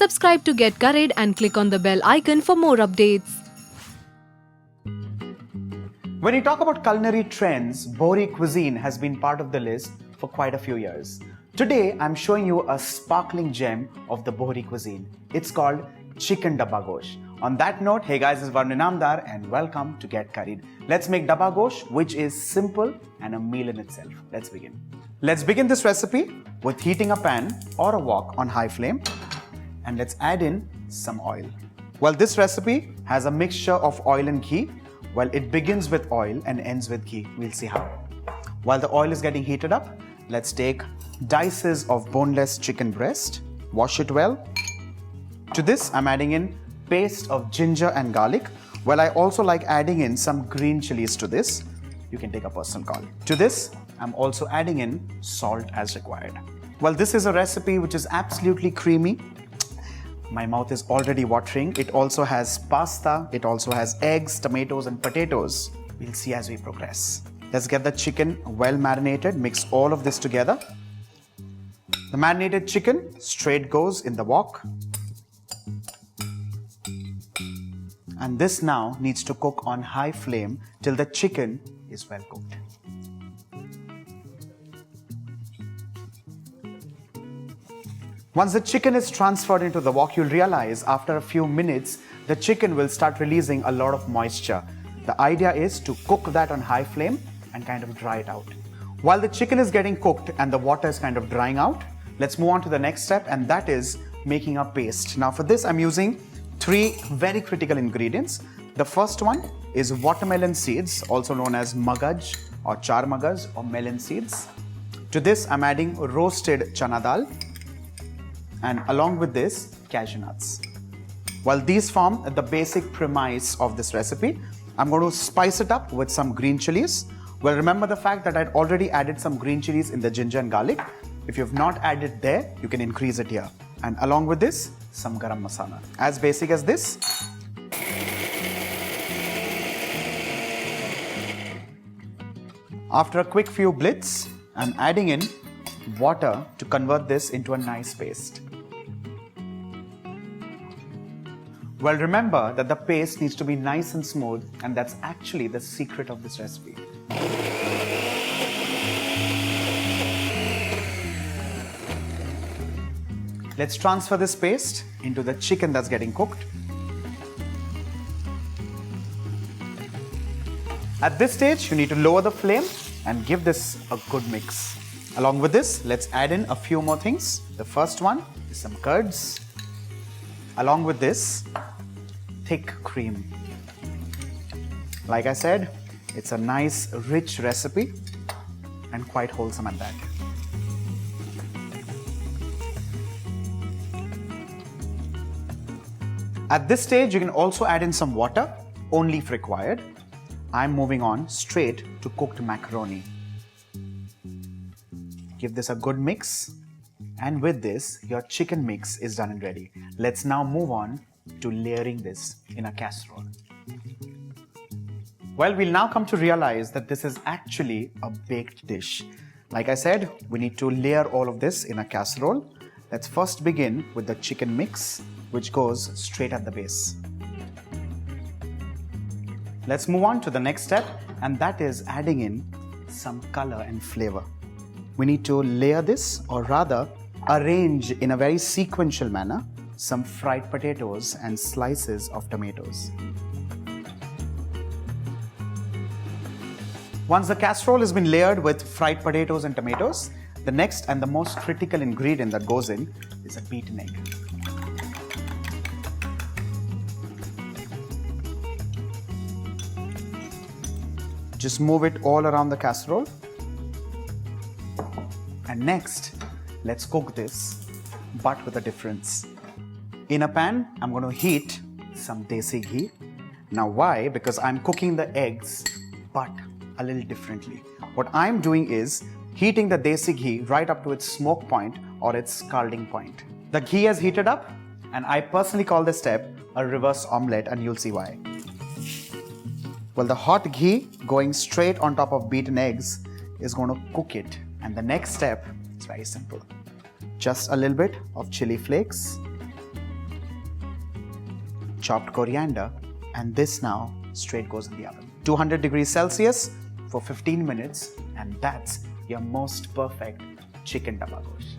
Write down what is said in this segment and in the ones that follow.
Subscribe to get Curried and click on the bell icon for more updates. When you talk about culinary trends, Bohri cuisine has been part of the list for quite a few years. Today, I'm showing you a sparkling gem of the Bohri cuisine. It's called Chicken Dabba Gosht. On that note, hey guys, this is Varun Inamdar and welcome to Get Curried. Let's make Dabba Gosht, which is simple and a meal in itself. Let's begin. Let's begin this recipe with heating a pan or a wok on high flame, and let's add in some oil. Well, this recipe has a mixture of oil and ghee. Well, it begins with oil and ends with ghee. We'll see how. While the oil is getting heated up, let's take dices of boneless chicken breast, wash it well. To this, I'm adding in paste of ginger and garlic. Well, I also like adding in some green chilies to this. You can take a personal call. To this, I'm also adding in salt as required. Well, this is a recipe which is absolutely creamy. My mouth is already watering. It also has pasta, it also has eggs, tomatoes and potatoes. We'll see as we progress. Let's get the chicken well marinated, mix all of this together. The marinated chicken straight goes in the wok. And this now needs to cook on high flame till the chicken is well cooked. Once the chicken is transferred into the wok, you'll realize after a few minutes, the chicken will start releasing a lot of moisture. The idea is to cook that on high flame and kind of dry it out. While the chicken is getting cooked and the water is kind of drying out, let's move on to the next step, and that is making a paste. Now for this, I'm using 3 very critical ingredients. The first one is watermelon seeds, also known as magaj or char magaj or melon seeds. To this, I'm adding roasted chana dal, and along with this, cashew nuts. While these form the basic premise of this recipe, I'm going to spice it up with some green chilies. Well, remember the fact that I'd already added some green chilies in the ginger and garlic. If you've not added there, you can increase it here. And along with this, some Garam Masala. As basic as this. After a quick few blitz, I'm adding in water to convert this into a nice paste. Well, remember that the paste needs to be nice and smooth, and that's actually the secret of this recipe. Let's transfer this paste into the chicken that's getting cooked. At this stage, you need to lower the flame and give this a good mix. Along with this, let's add in a few more things. The first one is some curds. Along with this, thick cream. Like I said, it's a nice, rich recipe and quite wholesome at that. At this stage, you can also add in some water, only if required. I'm moving on straight to cooked macaroni. Give this a good mix, and with this, your chicken mix is done and ready. Let's now move on to layering this in a casserole. Well, we'll now come to realize that this is actually a baked dish. Like I said, we need to layer all of this in a casserole. Let's first begin with the chicken mix, which goes straight at the base. Let's move on to the next step, and that is adding in some color and flavor. We need to layer this, or rather arrange in a very sequential manner, some fried potatoes and slices of tomatoes. Once the casserole has been layered with fried potatoes and tomatoes, the next and the most critical ingredient that goes in is a beaten egg. Just move it all around the casserole. And next, let's cook this, but with a difference. In a pan, I'm going to heat some desi ghee. Now why? Because I'm cooking the eggs, but a little differently. What I'm doing is heating the desi ghee right up to its smoke point or its scalding point. The ghee has heated up, and I personally call this step a reverse omelette, and you'll see why. Well, the hot ghee going straight on top of beaten eggs is going to cook it. And the next step is very simple. Just a little bit of chili flakes, chopped coriander, and this now straight goes in the oven. 200 degrees Celsius for 15 minutes, and that's your most perfect chicken dabba gosht.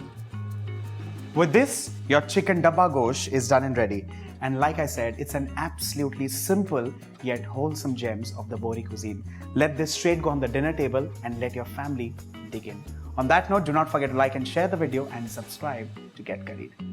With this, your chicken dabba gosht is done and ready. And like I said, it's an absolutely simple yet wholesome gems of the Bohri cuisine. Let this straight go on the dinner table and let your family dig in. On that note, do not forget to like and share the video and subscribe to get curried.